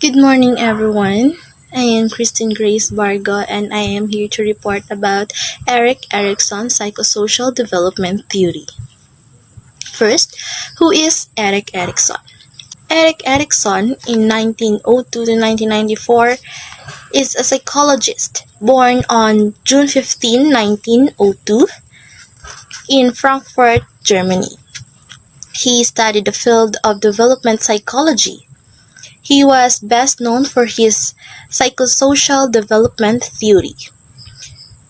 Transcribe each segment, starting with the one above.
Good morning, everyone. I am Kristen Grace Bargo, and I am here to report about Erikson's psychosocial development theory. First, who is Erik Erikson? Erik Erikson, in 1902 to 1994, is a psychologist born on June 15, 1902, in Frankfurt, Germany. He studied the field of development psychology. He was best known for his psychosocial development theory.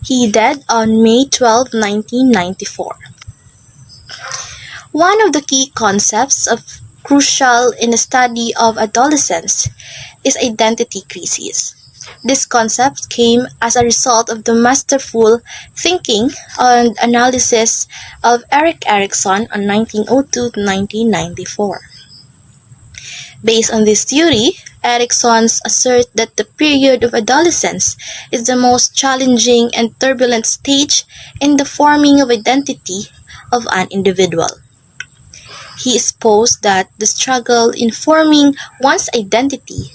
He died on May 12, 1994. One of the key concepts crucial in the study of adolescence is identity crisis. This concept came as a result of the masterful thinking and analysis of Erik Erikson on 1902 to 1994. Based on this theory, Erikson's assert that the period of adolescence is the most challenging and turbulent stage in the forming of identity of an individual. He exposed that the struggle in forming one's identity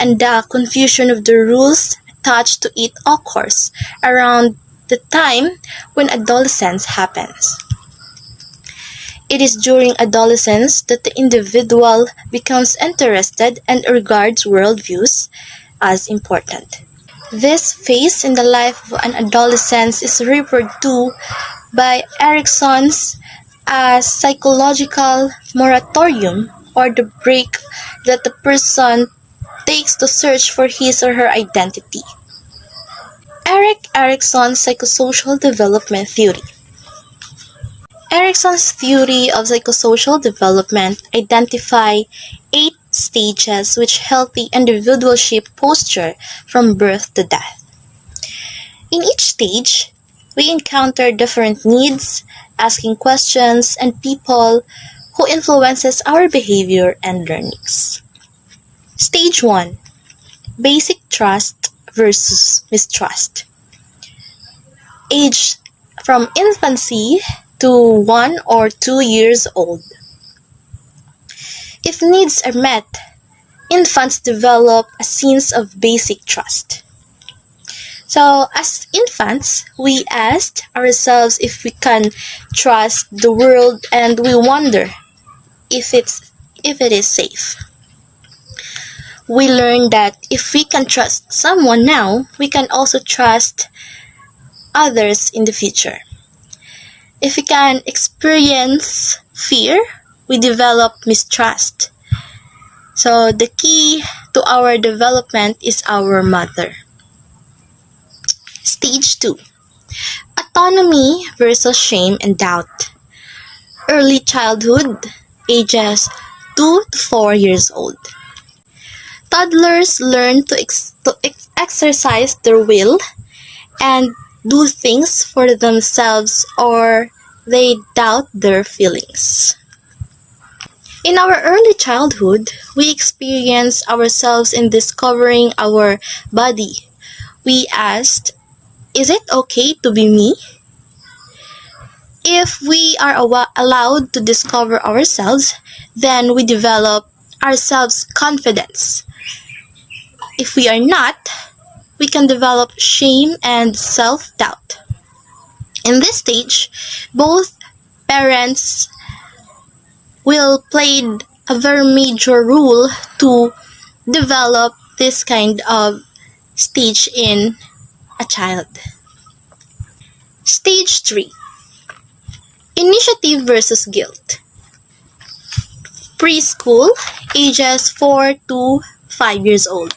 and the confusion of the rules attached to it occurs around the time when adolescence happens. It is during adolescence that the individual becomes interested and regards worldviews as important. This phase in the life of an adolescent is referred to by Erikson's as psychological moratorium, or the break that the person takes to search for his or her identity. Erik Erikson's psychosocial development theory. Erikson's theory of psychosocial development identify 8 stages which healthy individuals shape posture from birth to death. In each stage, we encounter different needs, asking questions, and people who influences our behavior and learnings. Stage 1. Basic trust versus mistrust. Age from infancy to 1 or 2 years old. If needs are met, infants develop a sense of basic trust. So, as infants, we ask ourselves if we can trust the world, and we wonder if it is safe. We learn that if we can trust someone now, we can also trust others in the future. If we can experience fear, we develop mistrust. So the key to our development is our mother. Stage 2. Autonomy versus shame and doubt. Early childhood, ages 2 to 4 years old. Toddlers learn to exercise their will and do things for themselves, or they doubt their feelings. In our early childhood, we experience ourselves in discovering our body. We asked, is it okay to be me? If we are allowed to discover ourselves, then we develop our self-confidence. If we are not, we can develop shame and self-doubt. In this stage, both parents will play a very major role to develop this kind of stage in a child. Stage 3. Initiative versus guilt. Preschool, ages 4 to 5 years old.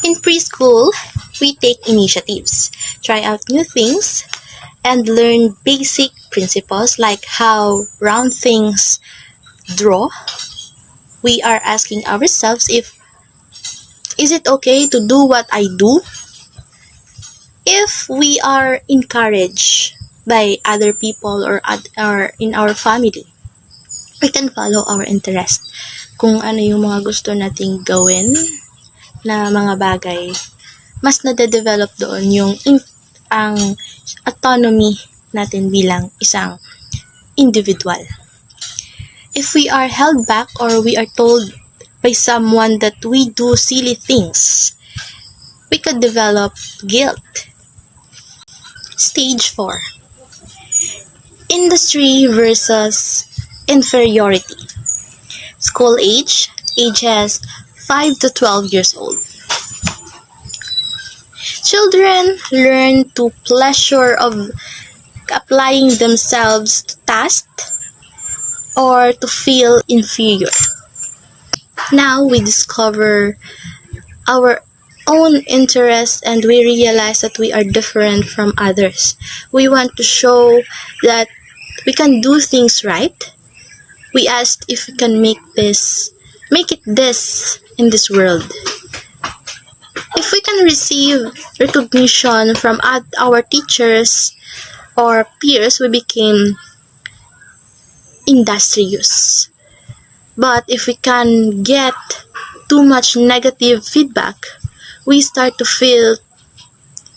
In preschool, we take initiatives, try out new things, and learn basic principles like how round things draw. We are asking ourselves is it okay to do what I do? If we are encouraged by other people or in our family, we can follow our interest. Kung ano yung mga gusto nating gawin na mga bagay, mas nade-develop doon yung ang autonomy natin bilang isang individual. If we are held back or we are told by someone that we do silly things, we could develop guilt. Stage 4. Industry versus inferiority. School age, ages 5 to 12 years old. Children learn to pleasure of applying themselves to tasks or to feel inferior. Now we discover our own interests and we realize that we are different from others. We want to show that we can do things right. We asked if we can make it this in this world. If we can receive recognition from our teachers or peers, we became industrious. But if we can get too much negative feedback, we start to feel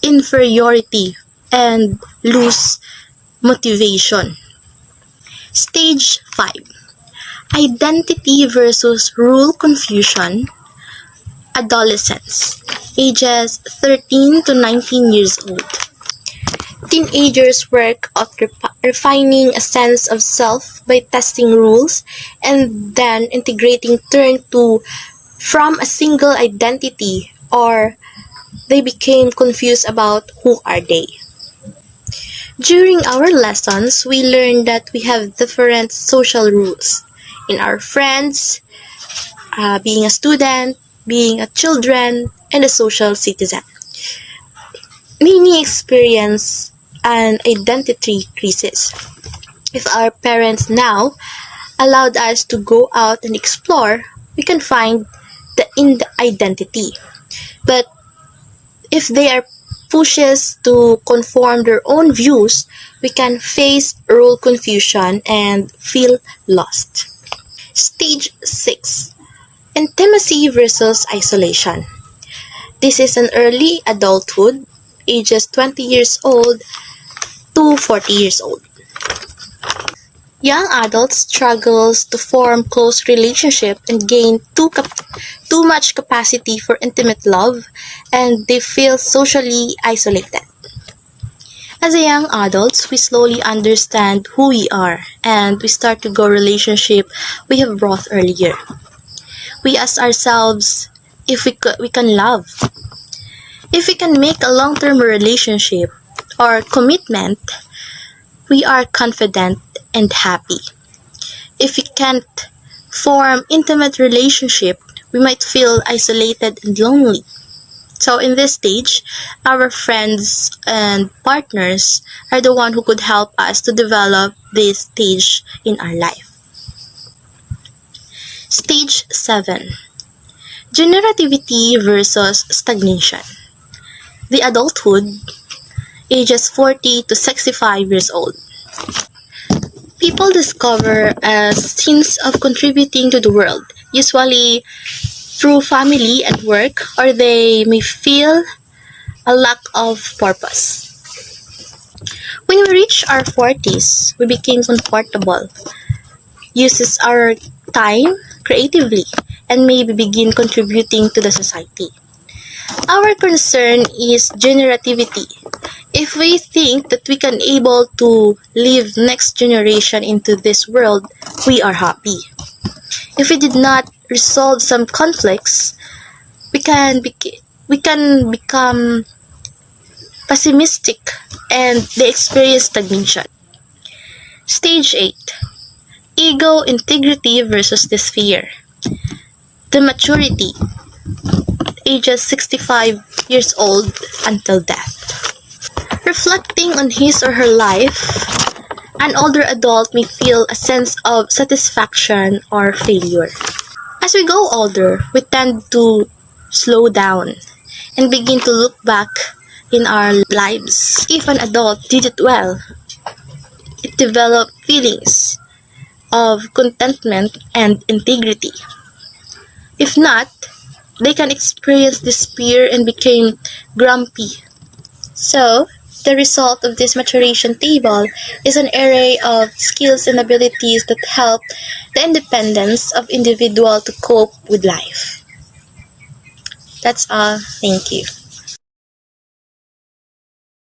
inferiority and lose motivation. Stage 5. Identity versus rule confusion. Adolescents, ages 13 to 19 years old. Teenagers work at refining a sense of self by testing rules and then integrating turn to from a single identity, or they became confused about who are they. During our lessons, we learned that we have different social rules in our friends, being a student, being a children, and a social citizen. Many experience an identity crisis. If our parents now allowed us to go out and explore, we can find the identity. But if they are pushes to conform their own views, we can face role confusion and feel lost. Stage 6. Intimacy versus isolation. This is an early adulthood, ages 20 years old to 40 years old. Young adults struggles to form close relationship and gain too much capacity for intimate love, and they feel socially isolated. As a young adults, we slowly understand who we are and we start to go relationship we have brought earlier. We ask ourselves if we can love, if we can make a long-term relationship or commitment. We are confident and happy. If we can't form intimate relationship, we might feel isolated and lonely. So in this stage, our friends and partners are the one who could help us to develop this stage in our life. Stage 7. Generativity versus stagnation. The adulthood, ages 40 to 65 years old. People discover a sense of contributing to the world, usually through family and work, or they may feel a lack of purpose. When we reach our 40s, we became comfortable, uses our time creatively, and maybe begin contributing to the society. Our concern is generativity. If we think that we can able to live next generation into this world, we are happy. If we did not resolve some conflicts, we can become pessimistic and they experience stagnation. Stage 8. Ego integrity versus this fear. The maturity, ages 65 years old until death. Reflecting on his or her life, an older adult may feel a sense of satisfaction or failure. As we go older, we tend to slow down and begin to look back in our lives. If an adult did it well, it developed feelings of contentment and integrity. If not, they can experience despair and become grumpy. So, the result of this maturation table is an array of skills and abilities that help the independence of individual to cope with life. That's all. Thank you.